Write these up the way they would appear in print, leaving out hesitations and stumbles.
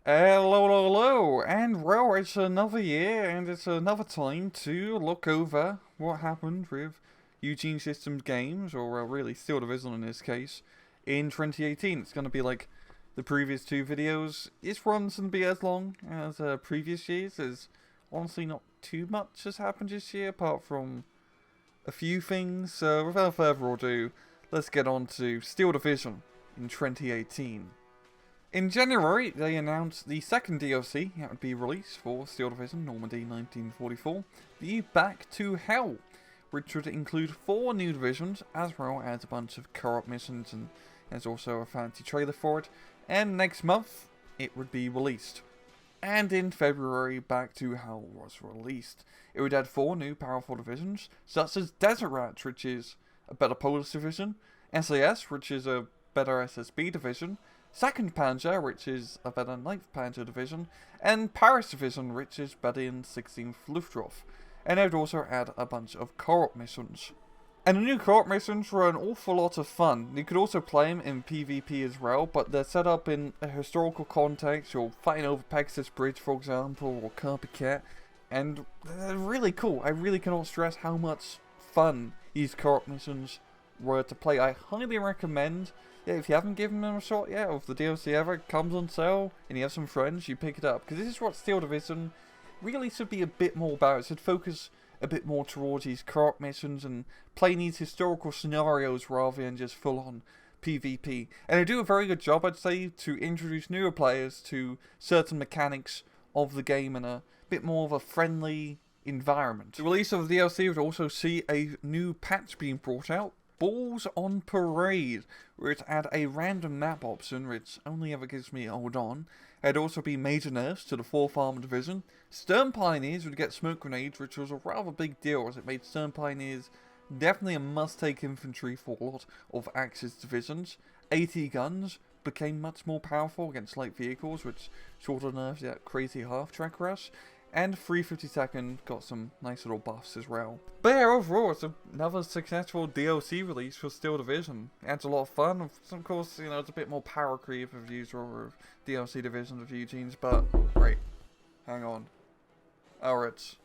Hello, and well, it's another year, and it's another time to look over what happened with Eugen Systems games, or really Steel Division in this case, in 2018. It's going to be like the previous two videos. This one's going to be as long as previous years. There's honestly not too much has happened this year, apart from a few things. So without further ado, let's get on to Steel Division in 2018. In January, they announced the second DLC that would be released for Steel Division Normandy 1944, the Back to Hell, which would include 4 new divisions, as well as a bunch of co-op missions, and there's also a fancy trailer for it, and next month, it would be released. And in February, Back to Hell was released. It would add 4 new powerful divisions, such as Desert Rat, which is a better Polish division, SAS, which is a better SSB division, 2nd Panzer, which is a better 9th Panzer division, and Paris division, which is better in 16th Luftwaffe. And they would also add a bunch of co-op missions. And the new co-op missions were an awful lot of fun. You could also play them in PvP as well, but they're set up in a historical context. You're fighting over Pegasus Bridge, for example, or Carpiquet, and they're really cool. I really cannot stress how much fun these co-op missions were to play. I highly recommend, if you haven't given them a shot yet, or if the DLC ever comes on sale and you have some friends, you pick it up. Because this is what Steel Division really should be a bit more about. It should focus a bit more towards these co-op missions and playing these historical scenarios rather than just full-on PvP. And they do a very good job, I'd say, to introduce newer players to certain mechanics of the game in a bit more of a friendly environment. The release of the DLC would also see a new patch being brought out, Balls on Parade, where it add a random map option which only ever gives me hold on. There'd also be major nerfs to the 4th Armored Division. Stern Pioneers would get smoke grenades, which was a rather big deal as it made Stern Pioneers definitely a must-take infantry for a lot of Axis divisions. AT guns became much more powerful against light vehicles, which sort of nerfed that crazy half-track rush. And 352nd got some nice little buffs as well. But yeah, overall, it's another successful DLC release for Steel Division. Adds a lot of fun. Of course, you know, it's a bit more power creep of usual of DLC divisions of Eugene's, but wait, hang on. Oh, it's...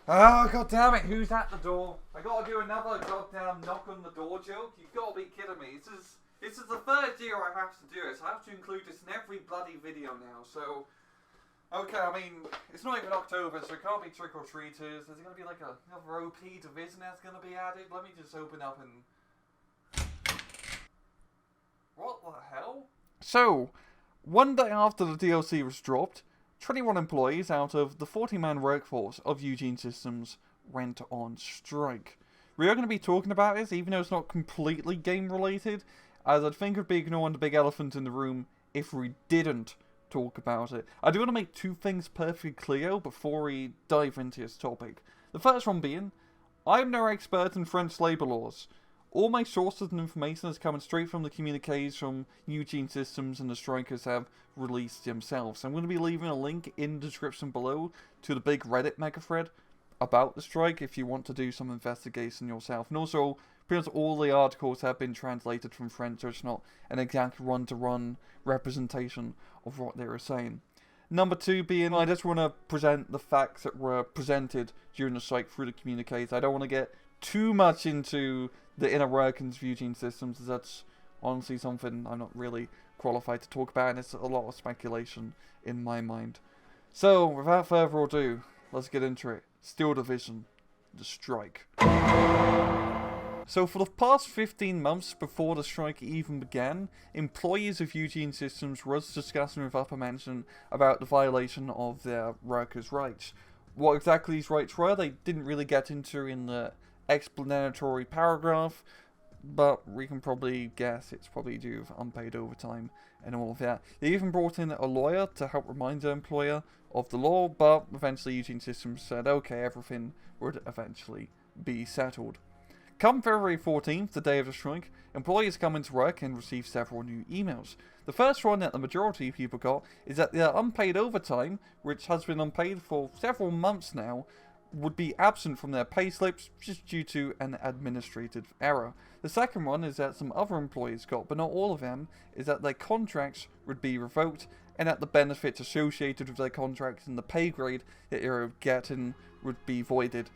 Oh, god damn it, who's at the door? I gotta do another goddamn knock on the door joke? You've gotta be kidding me. This is the 3rd year I have to do it, so I have to include this in every bloody video now, so... Okay, I mean, it's not even October, so it can't be trick-or-treaters. There's going to be like another OP division that's going to be added. Let me just open up and... What the hell? So, one day after the DLC was dropped, 21 employees out of the 40-man workforce of Eugen Systems went on strike. We are going to be talking about this, even though it's not completely game-related, as I think it would be ignoring the big elephant in the room if we didn't talk about it. I do want to make 2 things perfectly clear before we dive into this topic. The first one being, I'm no expert in French labour laws. All my sources and information is coming straight from the communiques from Eugen Systems and the strikers have released themselves. I'm going to be leaving a link in the description below to the big Reddit Megathread about the strike if you want to do some investigation yourself. And also, because all the articles have been translated from French, so it's not an exact run-to-run representation of what they were saying. Number 2 being, I just want to present the facts that were presented during the strike through the communiques. I don't want to get too much into the inner workings of Eugen Systems, as that's honestly something I'm not really qualified to talk about, and it's a lot of speculation in my mind. So, without further ado, let's get into it. Steel Division, the strike. So for the past 15 months before the strike even began, employees of Eugen Systems was discussing with upper management about the violation of their workers' rights. What exactly these rights were, they didn't really get into in the explanatory paragraph, but we can probably guess it's probably due to unpaid overtime and all of that. They even brought in a lawyer to help remind their employer of the law, but eventually Eugen Systems said, okay, everything would eventually be settled. Come February 14th, the day of the strike, employees come into work and receive several new emails. The first one that the majority of people got is that their unpaid overtime, which has been unpaid for several months now, would be absent from their payslips just due to an administrative error. The second one is that some other employees got, but not all of them, is that their contracts would be revoked and that the benefits associated with their contracts and the pay grade that they were getting would be voided.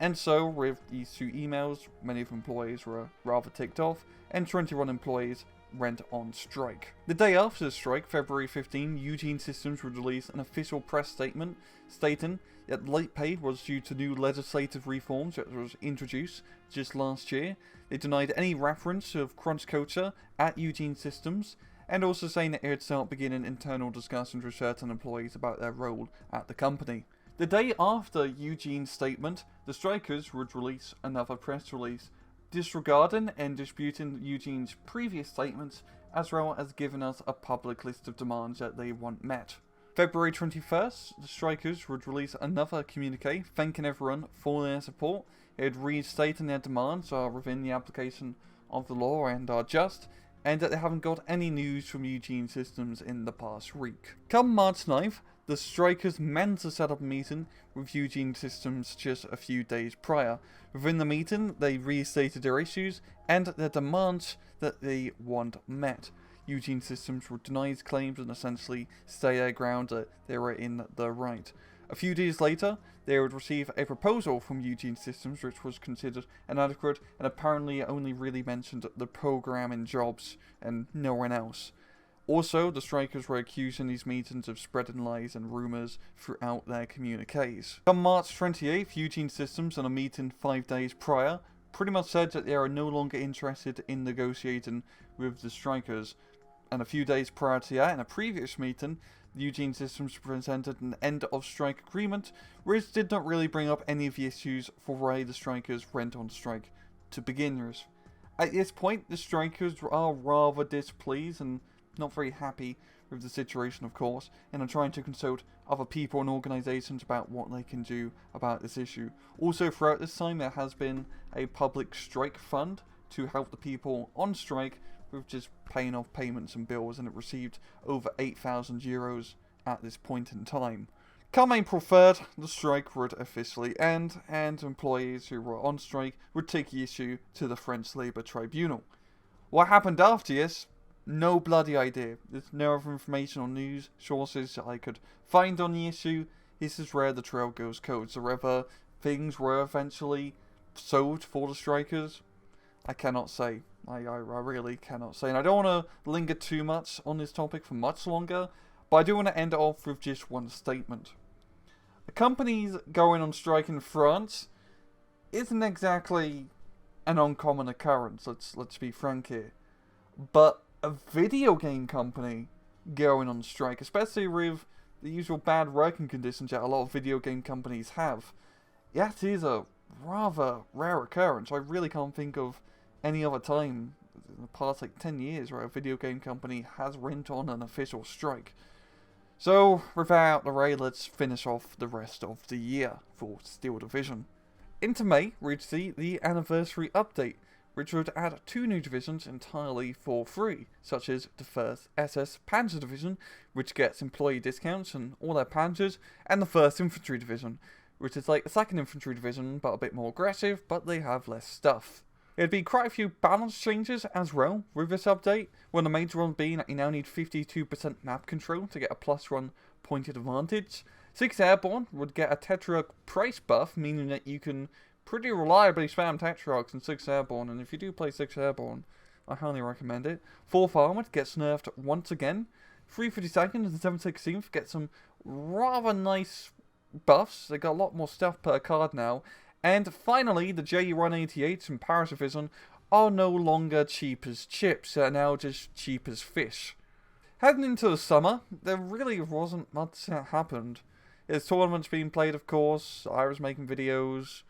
And so, with these 2 emails, many of the employees were rather ticked off, and 21 employees went on strike. The day after the strike, February 15, Eugen Systems would release an official press statement stating that late pay was due to new legislative reforms that was introduced just last year. They denied any reference of crunch culture at Eugen Systems, and also saying that it would start beginning internal discussions with certain employees about their role at the company. The day after Eugene's statement, the strikers would release another press release, disregarding and disputing Eugene's previous statements, as well as giving us a public list of demands that they want met. February 21st, the strikers would release another communique thanking everyone for their support. It would read stating their demands are within the application of the law and are just, and that they haven't got any news from Eugen Systems in the past week. Come March 9th, the strikers meant to set up a meeting with Eugen Systems just a few days prior. Within the meeting, they restated their issues and their demands that they want met. Eugen Systems would deny his claims and essentially stay their ground that they were in the right. A few days later, they would receive a proposal from Eugen Systems which was considered inadequate and apparently only really mentioned the program and jobs and no one else. Also, the strikers were accusing these meetings of spreading lies and rumours throughout their communiques. On March 28th, Eugen Systems, in a meeting 5 days prior, pretty much said that they are no longer interested in negotiating with the strikers. And a few days prior to that, in a previous meeting, Eugen Systems presented an end-of-strike agreement, which did not really bring up any of the issues for why the strikers went on strike to begin with. At this point, the strikers are rather displeased and not very happy with the situation, of course, and are trying to consult other people and organisations about what they can do about this issue. Also, throughout this time, there has been a public strike fund to help the people on strike with just paying off payments and bills, and it received over €8,000 at this point in time. Come April 3rd, the strike would officially end, and employees who were on strike would take the issue to the French Labour Tribunal. What happened after this? No bloody idea. There's no other information or news sources that I could find on the issue. This is where the trail goes cold. So whether things were eventually sold for the strikers, I cannot say. I really cannot say. And I don't want to linger too much on this topic for much longer, but I do want to end it off with just one statement. The companies going on strike in France isn't exactly an uncommon occurrence, let's be frank here. But a video game company going on strike, especially with the usual bad working conditions that a lot of video game companies have, that is a rather rare occurrence. I really can't think of any other time in the past 10 years where a video game company has went on an official strike. So, with that out of the way, let's finish off the rest of the year for Steel Division. Into May, we'd see the anniversary update, which would add 2 new divisions entirely for free, such as the 1st SS Panzer Division, which gets employee discounts on all their Panzers, and the 1st Infantry Division, which is like the 2nd Infantry Division, but a bit more aggressive, but they have less stuff. There'd be quite a few balance changes as well with this update, one of the major ones being that you now need 52% map control to get a +1 pointed advantage. 6 Airborne would get a Tetrarch price buff, meaning that you can pretty reliably spam Tetrarchs in 6 Airborne, and if you do play 6 Airborne, I highly recommend it. 4th Armoured gets nerfed once again. 352nd and 716th get some rather nice buffs. They got a lot more stuff per card now. And finally, the Ju-188s and Paris Division are no longer cheap as chips, they're now just cheap as fish. Heading into the summer, there really wasn't much that happened. There's tournaments being played, of course, I was making videos,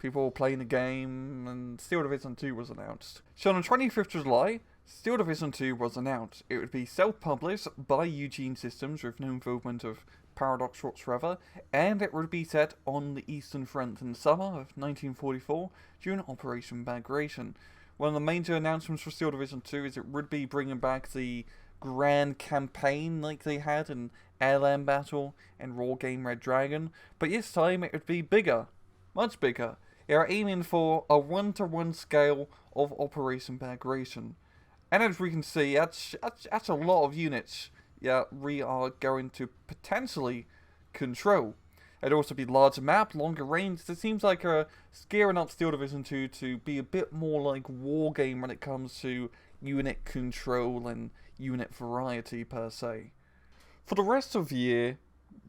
people were playing the game, and Steel Division 2 was announced. So on the 25th of July, Steel Division 2 was announced. It would be self-published by Eugen Systems with no involvement of Paradox whatsoever, and it would be set on the Eastern Front in the summer of 1944 during Operation Bagration. One of the major announcements for Steel Division 2 is it would be bringing back the grand campaign like they had in Airland Battle and Raw Game Red Dragon, but this time it would be bigger, much bigger. They are aiming for a 1-to-1 scale of Operation Bagration. And as we can see, that's a lot of units yeah, we are going to potentially control. It'd also be larger map, longer range. It seems like scaling up Steel Division 2 to be a bit more like war game when it comes to unit control and unit variety per se. For the rest of the year,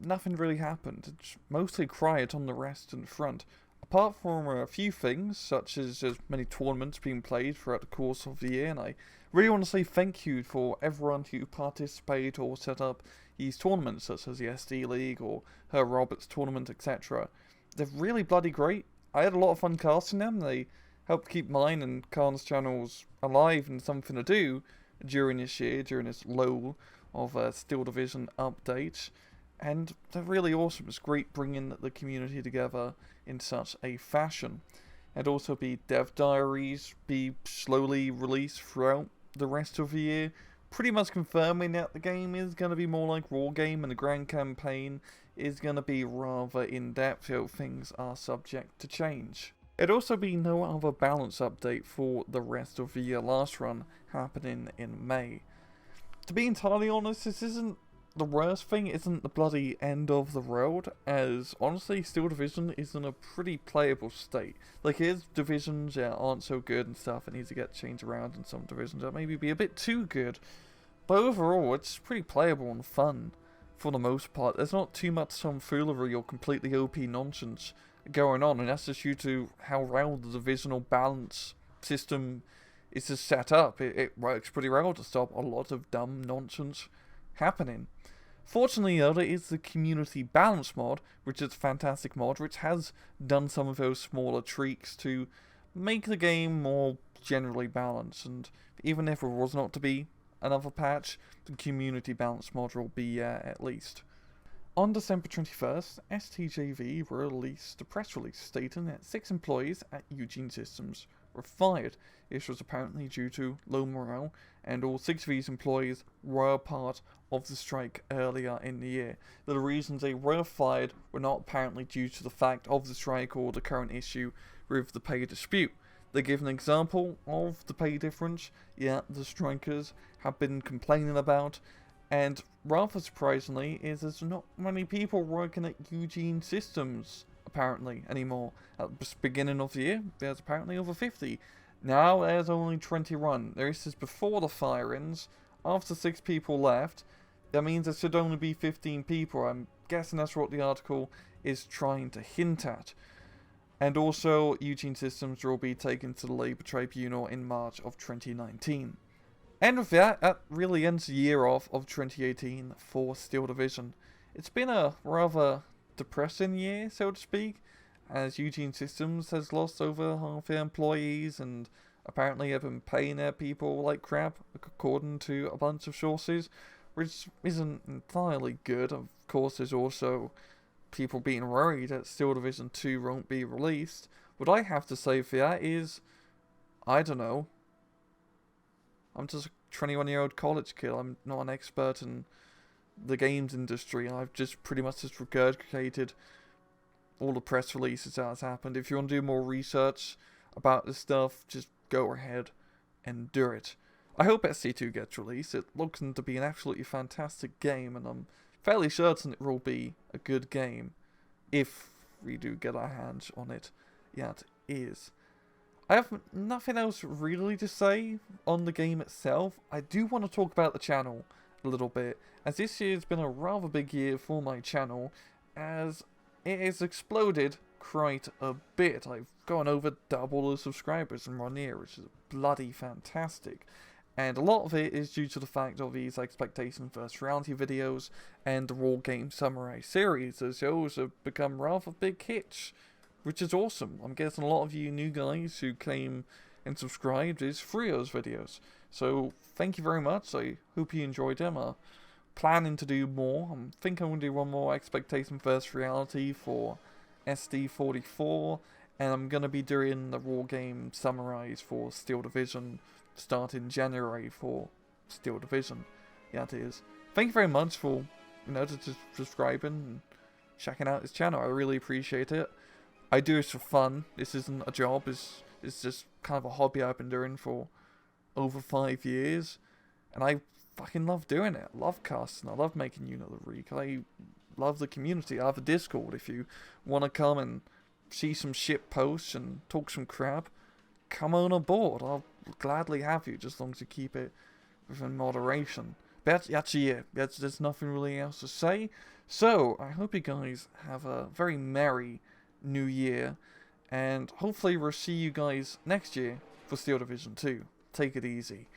nothing really happened. It's mostly quiet on the Western Front. Apart from a few things, such as just many tournaments being played throughout the course of the year, and I really want to say thank you for everyone who participated or set up these tournaments, such as the SD League or Her Roberts tournament, etc. They're really bloody great. I had a lot of fun casting them. They helped keep mine and Khan's channels alive and something to do during this year, during this lull of Steel Division updates. And they're really awesome. It's great bringing the community together in such a fashion. And also be dev diaries, be slowly released throughout the rest of the year, pretty much confirming that the game is going to be more like War Game and the Grand Campaign is going to be rather in-depth, though things are subject to change. It'd also be no other balance update for the rest of the year last run happening in May. To be entirely honest, this isn't the worst thing, isn't the bloody end of the world, as honestly Steel Division is in a pretty playable state. Like, his divisions aren't so good and stuff, it needs to get changed around in some divisions that maybe be a bit too good, but overall it's pretty playable and fun for the most part. There's not too much tomfoolery or completely OP nonsense going on, and that's just due to how well the divisional balance system is just set up. It works pretty well to stop a lot of dumb nonsense happening. Fortunately, though, there is the Community Balance Mod, which is a fantastic mod, which has done some of those smaller tweaks to make the game more generally balanced, and even if there was not to be another patch, the Community Balance Mod will be at least. On December 21st, STJV released a press release stating that 6 employees at Eugen Systems were fired. This was apparently due to low morale, and all 6 of these employees were part of the strike earlier in the year. The reasons they were fired were not apparently due to the fact of the strike or the current issue with the pay dispute. They give an example of the pay difference, the strikers have been complaining about, and rather surprisingly is there's not many people working at Eugen Systems apparently anymore. At the beginning of the year, there's apparently over 50. Now there's only 21. This is before the firings. After 6 people left, that means there should only be 15 people. I'm guessing that's what the article is trying to hint at. And also, Eugen Systems will be taken to the Labour Tribunal in March of 2019. And with that, that really ends the year off of 2018 for Steel Division. It's been a rather depressing year, so to speak, as Eugen Systems has lost over half their employees and apparently have been paying their people like crap, according to a bunch of sources, which isn't entirely good. Of course, there's also people being worried that Steel Division 2 won't be released. What I have to say for that is, I don't know. I'm just a 21-year-old college kid. I'm not an expert in the games industry. I've just pretty much just regurgitated all the press releases that has happened. If you want to do more research about this stuff, just go ahead and do it. I hope SC2 gets released. It looks to be an absolutely fantastic game, and I'm fairly certain it will be a good game if we do get our hands on it. Yeah, it is. I have nothing else really to say on the game itself. I do want to talk about the channel a little bit, as this year's been a rather big year for my channel, as it has exploded quite a bit. I've gone over double the subscribers in 1 year, which is bloody fantastic. And a lot of it is due to the fact of these expectation versus reality videos and the War Game Samurai series, as those have become rather big hits, which is awesome. I'm guessing a lot of you new guys who came and subscribed is through those videos. So thank you very much. I hope you enjoyed them. I'm planning to do more. I think I'm going to do one more expectation versus reality for SD44, and I'm going to be doing the War Game Summaries for Steel Division starting January for Steel Division. Yeah, it is. Thank you very much for, just subscribing and checking out this channel. I really appreciate it. I do this for fun. This isn't a job. It's just kind of a hobby I've been doing for over 5 years. And I fucking love doing it. I love casting. I love making Unit of the Week. I love the community. I have a Discord. If you want to come and see some shit posts and talk some crap, come on aboard. I'll gladly have you, just as long as you keep it within moderation. But actually, yeah, there's nothing really else to say. So, I hope you guys have a very merry new year, and hopefully we'll see you guys next year for Steel Division 2. Take it easy.